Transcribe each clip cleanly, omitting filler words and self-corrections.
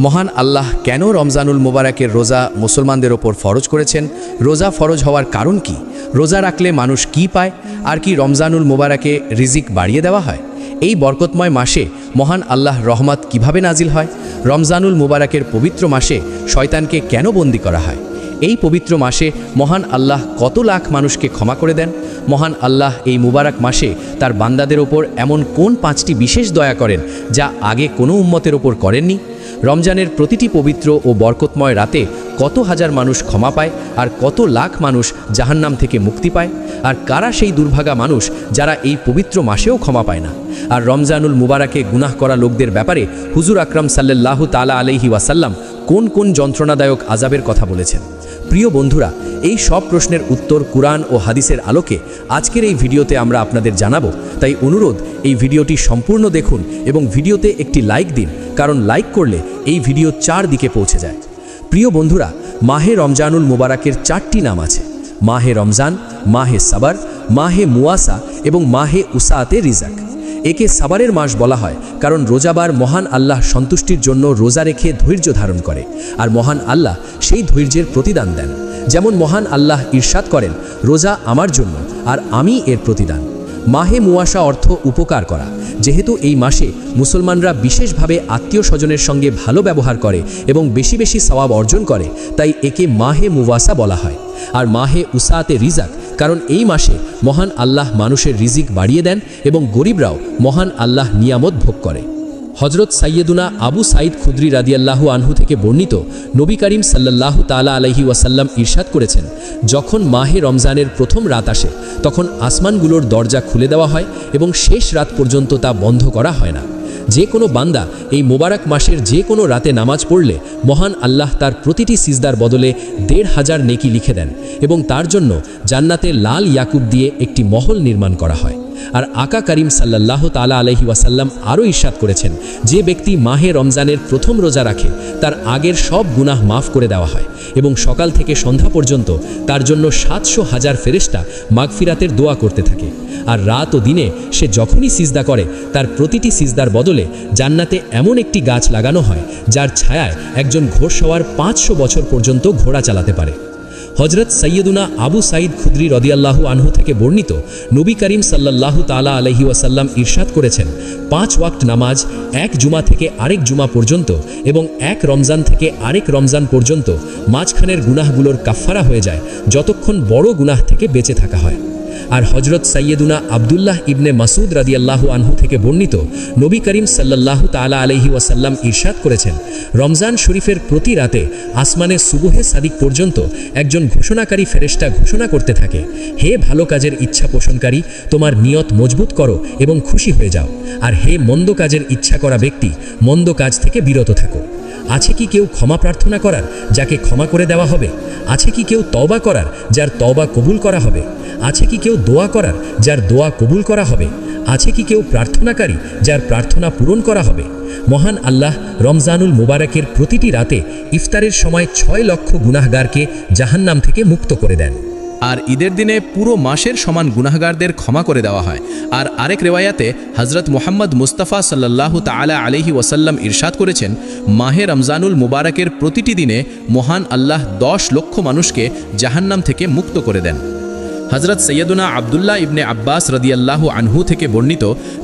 মহান আল্লাহ কেন রমজানুল মুবারাকের রোজা মুসলমানদের ওপর ফরজ করেছেন? রোজা ফরজ হওয়ার কারণ কি? রোজা রাখলে মানুষ কি পায়? আর কি রমজানুল মুবারাকে রিজিক বাড়িয়ে দেওয়া হয়? এই বরকতময় মাসে মহান আল্লাহ রহমত কিভাবে নাজিল হয়? রমজানুল মুবারাকের পবিত্র মাসে শয়তানকে কেন বন্দী করা হয়? এই পবিত্র মাসে মহান আল্লাহ কত লাখ মানুষকে ক্ষমা করে দেন? মহান আল্লাহ এই মুবারক মাসে তার বান্দাদের ওপর এমন কোন 5টি বিশেষ দয়া করেন যা আগে কোনো উম্মতের ওপর করেননি? রমজানের প্রতিটি পবিত্র ও বরকতময় রাতে কত হাজার মানুষ ক্ষমা পায় আর কত লাখ মানুষ জাহান্নাম থেকে মুক্তি পায়? আর কারা সেই দুর্ভাগা মানুষ যারা এই পবিত্র মাসেও ক্ষমা পায় না? আর রমজানুল মুবারাকে গুনাহ করা লোকদের ব্যাপারে হুজুর আকরাম সাল্লাল্লাহু তাআলা আলাইহি ওয়াসাল্লাম কোন কোন যন্ত্রণাদায়ক আযাবের কথা বলেছেন? প্রিয় বন্ধুরা, এই সব প্রশ্নের উত্তর কুরআন ও হাদিসের আলোকে আজকের এই ভিডিওতে আমরা আপনাদের জানাবো। তাই অনুরোধ, এই ভিডিওটি সম্পূর্ণ দেখুন এবং ভিডিওতে একটি লাইক দিন, কারণ লাইক করলে এই ভিডিও 4 দিকে পৌঁছে যায়। প্রিয় বন্ধুরা, মাহে রমজানুল মুবারাকের 4টি নাম আছে: মাহে রমজান, মাহে সাবার, মাহে মুয়াসা এবং মাহে উসাতে রিজাক। একে সাবারের মাস বলা হয় কারণ রোজাবার মহান আল্লাহ সন্তুষ্টির জন্য রোজা রেখে ধৈর্য ধারণ করে, আর মহান আল্লাহ সেই ধৈর্যের প্রতিদান দেন। যেমন মহান আল্লাহ ইরশাদ করেন, রোজা আমার জন্য আর আমি এর প্রতিদান। মাহে মুয়াসা অর্থ উপকার করা। যেহেতু এই মাসে মুসলমানরা বিশেষভাবে আত্মীয় স্বজনের সঙ্গে ভালো ব্যবহার করে এবং বেশি বেশি সওয়াব অর্জন করে, তাই একে মাহে মুওয়াসা বলা হয়। আর মাহে উসাতে রিজাক, কারণ এই মাসে মহান আল্লাহ মানুষের রিজিক বাড়িয়ে দেন এবং গরিবরাও মহান আল্লাহ নিয়ামত ভোগ করে। হজরত সাইয়েদুনা আবু সাইদ খুদরি রাদিয়াল্লাহু আনহু থেকে বর্ণিত, নবী করিম সাল্লাল্লাহু তাআলা আলাইহি ওয়াসাল্লাম ইরশাদ করেছেন, যখন মাহে রমজানের প্রথম রাত আসে তখন আসমানগুলোর দরজা খুলে দেওয়া হয় এবং শেষ রাত পর্যন্ত তা বন্ধ করা হয় না। যে কোনো বান্দা এই মোবারক মাসের যে কোনো রাতে নামাজ পড়লে মহান আল্লাহ তার প্রতিটি সিজদার বদলে ১৫০০ নেকি লিখে দেন এবং তার জন্য জান্নাতে লাল ইয়াকুব দিয়ে একটি মহল নির্মাণ করা হয়। আর আকা করিম সাল্লাল্লাহু তাআলা আলাইহি ওয়াসাল্লাম আরও ইরশাদ করেছেন, যে ব্যক্তি মাহে রমজানের প্রথম রোজা রাখে তার আগের সব গুনাহ মাফ করে দেওয়া হয় এবং সকাল থেকে সন্ধ্যা পর্যন্ত তার জন্য ৭০০,০০০ ফেরেশতা মাগফিরাতের দোয়া করতে থাকে। আর রাত ও দিনে সে যখনই সিজদা করে তার প্রতিটি সিজদার বদলে জান্নাতে এমন একটি গাছ লাগানো হয় যার ছায়ায় একজন ঘোড়সওয়ার ৫০০ বছর পর্যন্ত ঘোড়া চালাতে পারে। হজরত সৈয়দুনা আবু সাইদ খুদরি রাদিয়াল্লাহু আনহু থেকে বর্ণিত, নবী করিম সাল্লাল্লাহু তাআলা আলাইহি ওয়াসাল্লাম ইরশাদ করেছেন, 5 ওয়াক্ত নামাজ এক জুমা থেকে আরেক জুমা পর্যন্ত এবং এক রমজান থেকে আরেক রমজান পর্যন্ত মাঝখানের গুনাহগুলোর কাফফারা হয়ে যায় যতক্ষণ বড় গুনাহ থেকে বেঁচে থাকা হয়। আর হজরত সৈয়দুনা আব্দুল্লাহ ইবনে মাসুদ রাদিয়াল্লাহু আনহু থেকে বর্ণিত, নবী করিম সাল্লাল্লাহু তাআলা আলাইহি ওয়াসাল্লাম ইরশাদ করেছেন, রমজান শরীফের প্রতি রাতে আসমানে সুবহে সাদিক পর্যন্ত একজন ঘোষণাকারী ফেরেশতা ঘোষণা করতে থাকে, হে ভালো কাজের ইচ্ছা পোষণকারী, তোমার নিয়ত মজবুত করো এবং খুশি হয়ে যাও, আর হে মন্দ কাজের ইচ্ছা করা ব্যক্তি, মন্দ কাজ থেকে বিরত থাকো। আছে কি কেউ ক্ষমা প্রার্থনা করার যাকে ক্ষমা করে দেওয়া হবে? আছে কি কেউ তওবা করার যার তওবা কবুল করা হবে? আছে কি কেউ দোয়া করার যার দোয়া কবুল করা হবে? আছে কি কেউ প্রার্থনাকারী যার প্রার্থনা পূরণ করা হবে? মহান আল্লাহ রমজানুল মুবারাকের প্রতিটি রাতে ইফতারের সময় ৬ লক্ষ গুনাহগারকে জাহান্নাম থেকে মুক্ত করে দেন। আর ঈদের দিনে পুরো মাসের সমান গুনাহগারদের ক্ষমা করে দেওয়া হয়। আর আরেক রেওয়ায়াতে হজরত মুহাম্মদ মুস্তাফা সাল্লাল্লাহু তাআলা আলাইহি ওয়াসাল্লাম ইরশাদ করেছেন, মাহে রমজানুল মুবারাকের প্রতিটি দিনে মহান আল্লাহ ১০ লক্ষ মানুষকে জাহান্নাম থেকে মুক্ত করে দেন। হজরত সৈয়দুনা আব্দুল্লাহ ইবনে আব্বাস রাদিয়াল্লাহু আনহু থেকে বর্ণিত,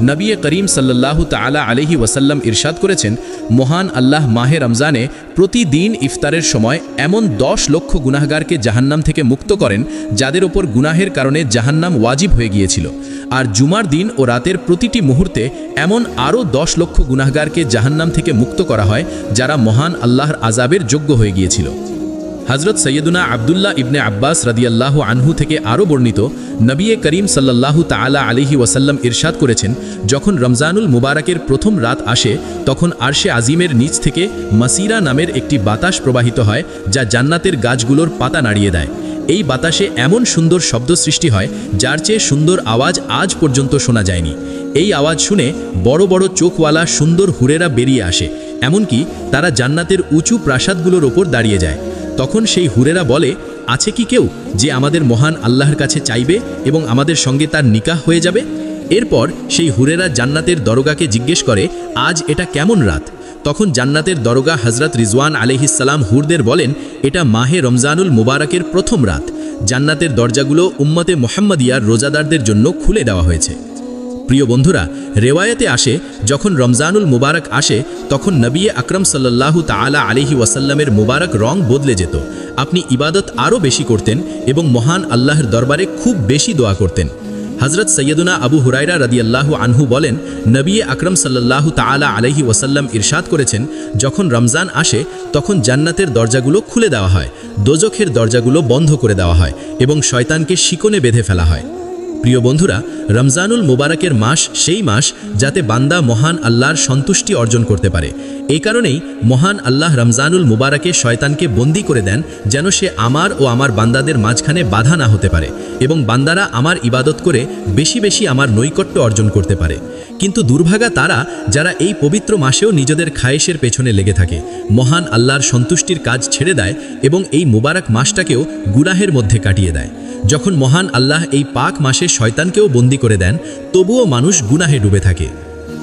নবী করিম সাল্লাল্লাহু তাআলা আলাইহি ওয়াসাল্লাম ইরশাদ করেছেন, মহান আল্লাহ মাহে রমজানে প্রতিদিন ইফতারের সময় এমন ১০ লক্ষ গুনাহগারকে জাহান্নাম থেকে মুক্ত করেন যাদের ওপর গুনাহের কারণে জাহান্নাম ওয়াজিব হয়ে গিয়েছিল। আর জুমার দিন ও রাতের প্রতিটি মুহূর্তে এমন আরও ১০ লক্ষ গুনাহগারকে জাহান্নাম থেকে মুক্ত করা হয় যারা মহান আল্লাহর আযাবের যোগ্য হয়ে গিয়েছিল। হজরত সৈয়দুনা আব্দুল্লাহ ইবনে আব্বাস রাদিয়াল্লাহু আনহু থেকে আরও বর্ণিত, নবী করিম সাল্লাল্লাহু তাআলা আলাইহি ওয়াসাল্লাম ইরশাদ করেছেন, যখন রমজানুল মুবারাকের প্রথম রাত আসে তখন আরশে আজিমের নিচ থেকে মাসিরা নামের একটি বাতাস প্রবাহিত হয় যা জান্নাতের গাছগুলোর পাতা নাড়িয়ে দেয়। এই বাতাসে এমন সুন্দর শব্দ সৃষ্টি হয় যার চেয়ে সুন্দর আওয়াজ আজ পর্যন্ত শোনা যায়নি। এই আওয়াজ শুনে বড় বড় চোখওয়ালা সুন্দর হুরেরা বেরিয়ে আসে, এমনকি তারা জান্নাতের উঁচু প্রাসাদগুলোর ওপর দাঁড়িয়ে যায়। তখন সেই হুরেরা বলে, আছে কি কেউ যে আমাদের মহান আল্লাহর কাছে চাইবে এবং আমাদের সঙ্গে তার নিকাহ হয়ে যাবে? এরপর সেই হুরেরা জান্নাতের দরগাকে জিজ্ঞেস করে, আজ এটা কেমন রাত? তখন জান্নাতের দরগা হজরত রিজওয়ান আলাইহিসসালাম হুরদের বলেন, এটা মাহে রমজানুল মুবারকের প্রথম রাত। জান্নাতের দরজাগুলো উম্মতে মুহাম্মাদিয়ার রোজাদারদের জন্য খুলে দেওয়া হয়েছে। প্রিয় বন্ধুরা, রেওয়ায়েতে আসে যখন রমজানুল মুবারক আসে তখন নবী আকরম সাল্লাল্লাহু তাআলা আলাইহি ওয়াসাল্লামের মুবারক রং বদলে যেত। আপনি ইবাদত আরও বেশি করতেন এবং মহান আল্লাহর দরবারে খুব বেশি দোয়া করতেন। হজরত সৈয়দুনা আবু হুরায়রা রাদিয়াল্লাহু আনহু বলেন, নবী আকরম সাল্লাল্লাহু তাআলা আলাইহি ওয়াসাল্লাম ইরশাদ করেছেন, যখন রমজান আসে তখন জান্নাতের দরজাগুলো খুলে দেওয়া হয়, দোজখের দরজাগুলো বন্ধ করে দেওয়া হয় এবং শয়তানকে শিকনে বেঁধে ফেলা হয়। প্রিয় বন্ধুরা, রমজানুল মুবারকের মাস সেই মাস যাতে বান্দা মহান আল্লাহর সন্তুষ্টি অর্জন করতে পারে। এই কারণেই মহান আল্লাহ রমজানুল মুবারকে শয়তানকে বন্দী করে দেন, যেন সে আমার ও আমার বান্দাদের মাঝখানে বাধা না হতে পারে এবং বান্দারা আমার ইবাদত করে বেশি বেশি আমার নৈকট্য অর্জন করতে পারে। কিন্তু দুর্ভাগা তারা যারা এই পবিত্র মাসেও নিজেদের খায়েশের পেছনে লেগে থাকে, মহান আল্লাহর সন্তুষ্টির কাজ ছেড়ে দেয় এবং এই মুবারক মাসটাকেও গুনাহের মধ্যে কাটিয়ে দেয়। যখন মহান আল্লাহ এই পাক মাসে শয়তানকেও বন্দী করে দেন, তবুও মানুষ গুনাহে ডুবে থাকে।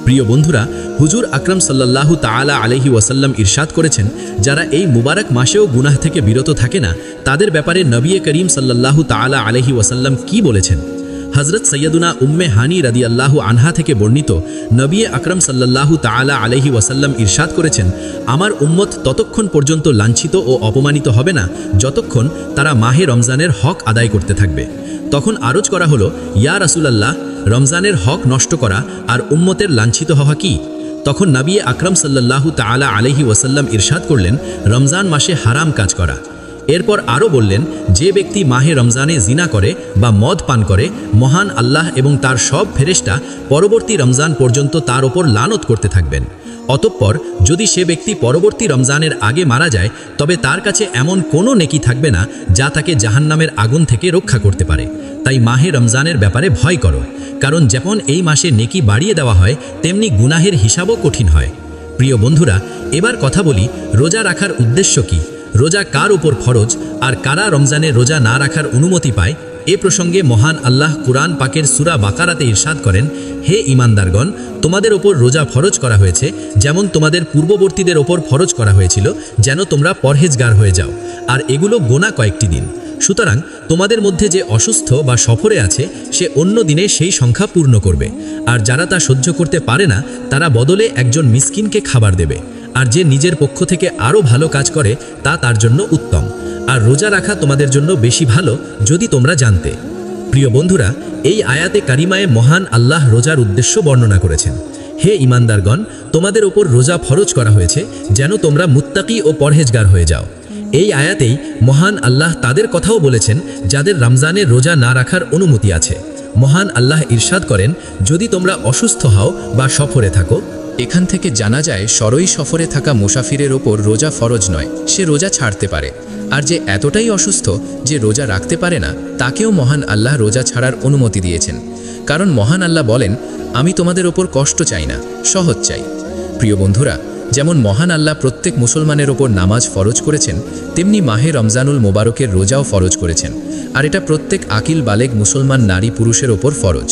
প্রিয় বন্ধুরা, হুজুর আকরম সাল্লাল্লাহু তাআলা আলাইহি ওয়াসাল্লাম ইরশাদ করেছেন, যারা এই মুবারক মাসেও গুনাহ থেকে বিরত থাকে না, তাদের ব্যাপারে নবী করিম সাল্লাল্লাহু তাআলা আলাইহি ওয়াসাল্লাম কি বলেছেন? হজরত সৈয়দুনা উম্মে হানি রাদিয়াল্লাহু আনহা থেকে বর্ণিত, নবী আকরম সাল্লাল্লাহু তাআলা আলাইহি ওয়াসাল্লাম ইরশাদ করেছেন, আমার উম্মত ততক্ষণ পর্যন্ত লাঞ্ছিত ও অপমানিত হবে না যতক্ষণ তারা মাহে রমজানের হক আদায় করতে থাকবে। তখন আরজ করা হলো, ইয়া রাসূলুল্লাহ, রমজানের হক নষ্ট করা আর উম্মতের লাঞ্ছিত হওয়া কি? তখন নবী আকরম সাল্লাল্লাহু তাআলা আলাইহি ওয়াসাল্লাম ইরশাদ করলেন, রমজান মাসে হারাম কাজ করা। এরপর আরও বললেন, যে ব্যক্তি মাহে রমজানে জিনা করে বা মদ পান করে, মহান আল্লাহ এবং তার সব ফেরেশতা পরবর্তী রমজান পর্যন্ত তার ওপর লানত করতে থাকবেন। অতঃপর যদি সে ব্যক্তি পরবর্তী রমজানের আগে মারা যায়, তবে তার কাছে এমন কোনো নেকি থাকবে না যা তাকে জাহান্নামের আগুন থেকে রক্ষা করতে পারে। তাই মাহে রমজানের ব্যাপারে ভয় করো, কারণ যেমন এই মাসে নেকি বাড়িয়ে দেওয়া হয়, তেমনি গুনাহের হিসাবও কঠিন হয়। প্রিয় বন্ধুরা, এবার কথা বলি, রোজা রাখার উদ্দেশ্য কি? রোজা কার উপর ফরজ আর কারা রমজানে রোজা না রাখার অনুমতি পায়? এ প্রসঙ্গে মহান আল্লাহ কুরআন পাকের সূরা বাকারাতে ইরশাদ করেন, হে ঈমানদারগণ, তোমাদের ওপর রোজা ফরজ করা হয়েছে যেমন তোমাদের পূর্ববর্তীদের ওপর ফরজ করা হয়েছিল, যেন তোমরা পরহেজগার হয়ে যাও। আর এগুলো গোনা কয়েকটি দিন। সুতরাং তোমাদের মধ্যে যে অসুস্থ বা সফরে আছে, সে অন্য দিনে সেই সংখ্যা পূর্ণ করবে। আর যারা তা সহ্য করতে পারে না, তারা বদলে একজন মিসকিনকে খাবার দেবে। আর যে নিজের পক্ষ থেকে আরও ভালো কাজ করে, তা তার জন্য উত্তম। আর রোজা রাখা তোমাদের জন্য বেশি ভালো, যদি তোমরা জানতে। প্রিয় বন্ধুরা, এই আয়াতে কারিমায়ে মহান আল্লাহ রোজার উদ্দেশ্য বর্ণনা করেছেন। হে ঈমানদারগণ, তোমাদের ওপর রোজা ফরজ করা হয়েছে যেন তোমরা মুত্তাকি ও পরহেজগার হয়ে যাও। এই আয়াতেই মহান আল্লাহ তাদের কথাও বলেছেন যাদের রমজানে রোজা না রাখার অনুমতি আছে। মহান আল্লাহ ইরশাদ করেন, যদি তোমরা অসুস্থ হও বা সফরে থাকো। এখান থেকে জানা যায়, সরই সফরে থাকা মুসাফিরের ওপর রোজা ফরজ নয়, সে রোজা ছাড়তে পারে। আর যে এতটাই অসুস্থ যে রোজা রাখতে পারে না, তাকেও মহান আল্লাহ রোজা ছাড়ার অনুমতি দিয়েছেন। কারণ মহান আল্লাহ বলেন, আমি তোমাদের ওপর কষ্ট চাই না, সহজ চাই। প্রিয় বন্ধুরা, যেমন মহান আল্লাহ প্রত্যেক মুসলমানের ওপর নামাজ ফরজ করেছেন, তেমনি মাহে রমজানুল মোবারকের রোজাও ফরজ করেছেন। আর এটা প্রত্যেক আকিল বালেগ মুসলমান নারী পুরুষের ওপর ফরজ।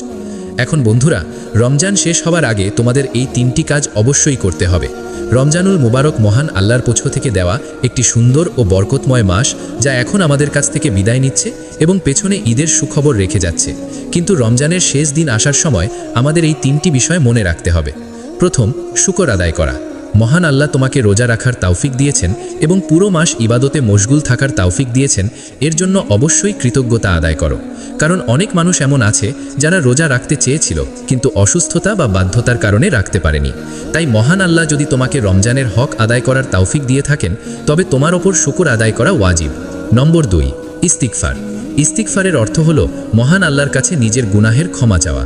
এখন বন্ধুরা, রমজান শেষ হবার আগে তোমাদের এই তিনটি কাজ অবশ্যই করতে হবে। রমজানুল মুবারক মহান আল্লাহর পক্ষ থেকে দেওয়া একটি সুন্দর ও বরকতময় মাস, যা এখন আমাদের কাছ থেকে বিদায় নিচ্ছে এবং পেছনে ঈদের সুখবর রেখে যাচ্ছে। কিন্তু রমজানের শেষ দিন আসার সময় আমাদের এই তিনটি বিষয় মনে রাখতে হবে। প্রথম, শুকর আদায় করা। মহান আল্লাহ তোমাকে রোজা রাখার তৌফিক দিয়েছেন এবং পুরো মাস ইবাদতে মশগুল থাকার তৌফিক দিয়েছেন, এর জন্য অবশ্যই কৃতজ্ঞতা আদায় করো। কারণ অনেক মানুষ এমন আছে যারা রোজা রাখতে চেয়েছিল কিন্তু অসুস্থতা বা বাধ্যতার কারণে রাখতে পারেনি। তাই মহান আল্লাহ যদি তোমাকে রমজানের হক আদায় করার তৌফিক দিয়ে থাকেন, তবে তোমার ওপর শুকর আদায় করা ওয়াজিব। নম্বর 2, ইস্তিগফার। ইস্তিগফারের অর্থ হলো মহান আল্লাহর কাছে নিজের গুনাহের ক্ষমা চাওয়া।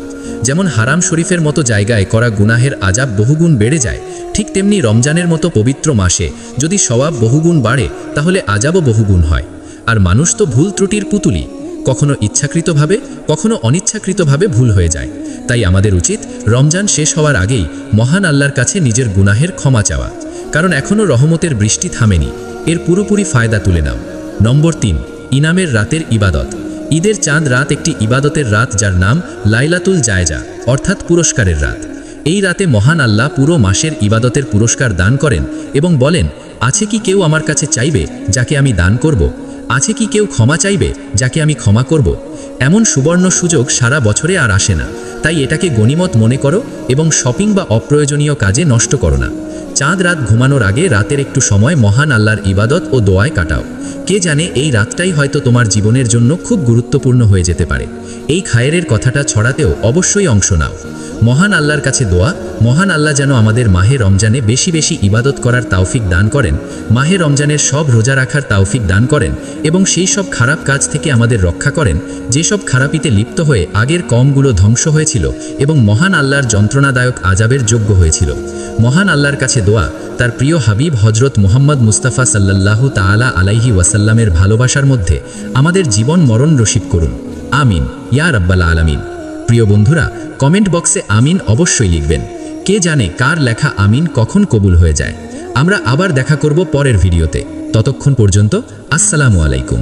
যেমন হারাম শরীফের মতো জায়গায় করা গুনাহের আযাব বহুগুণ বেড়ে যায়, ঠিক তেমনি রমজানের মতো পবিত্র মাসে যদি সওয়াব বহুগুণ বাড়ে, তাহলে আযাবও বহুগুণ হয়। আর মানুষ তো ভুল ত্রুটির পুতুলি, কখনো ইচ্ছাকৃতভাবে কখনো অনিচ্ছাকৃতভাবে ভুল হয়ে যায়। তাই আমাদের উচিত রমজান শেষ হওয়ার আগেই মহান আল্লাহর কাছে নিজের গুনাহের ক্ষমা চাওয়া, কারণ এখনও রহমতের বৃষ্টি থামেনি, এর পুরোপুরি ফায়দা তুলে নাও। নম্বর 3, ইনামের রাতের ইবাদত। ঈদের চাঁদ রাত একটি ইবাদতের রাত, যার নাম লাইলাতুল জায়জা অর্থাৎ পুরস্কারের রাত। এই রাতে মহান আল্লাহ পুরো মাসের ইবাদতের পুরস্কার দান করেন এবং বলেন, আছে কি কেউ আমার কাছে চাইবে যাকে আমি দান করব? আছে কি কেউ ক্ষমা চাইবে যাকে আমি ক্ষমা করব? এমন সুবর্ণ সুযোগ সারা বছরে আর আসে না, তাই এটাকে গনিমত মনে করো এবং শপিং বা অপ্রয়োজনীয় কাজে নষ্ট করো না। চাঁদ রাত ঘুমানোর আগে রাতের একটু সময় মহান আল্লাহর ইবাদত ও দোয়ায় কাটাও। কে জানে এই রাতটাই হয়তো তোমার জীবনের জন্য খুব গুরুত্বপূর্ণ হয়ে যেতে পারে। এই খায়েরের কথাটা ছড়াতেও অবশ্যই অংশ নাও। মহান আল্লাহর কাছে দোয়া, মহান আল্লাহ যেন আমাদের মাহে রমজানে বেশি বেশি ইবাদত করার তাওফিক দান করেন, মাহে রমজানের সব রোজা রাখার তাওফিক দান করেন এবং সেই সব খারাপ কাজ থেকে আমাদের রক্ষা করেন যেসব খারাপিতে লিপ্ত হয়ে আগের কমগুলো ধ্বংস হয়েছিল এবং মহান আল্লাহর যন্ত্রণাদায়ক আযাবের যোগ্য হয়েছিল। মহান আল্লাহর কাছে দোয়া, তার প্রিয় হাবিব হজরত মুহাম্মদ মুস্তাফা সাল্লাল্লাহু তাআলা আলাইহি ওয়াসাল্লামের ভালোবাসার মধ্যে আমাদের জীবন মরণ রসিদ করুন। আমিন ইয়া রাব্বাল আলামিন। প্রিয় বন্ধুরা, কমেন্ট বক্সে আমিন অবশ্যই লিখবেন। কে জানে কার লেখা আমিন কখন কবুল হয়ে যায়। আমরা আবার দেখা করব পরের ভিডিওতে। ততক্ষণ পর্যন্ত আসসালামু আলাইকুম।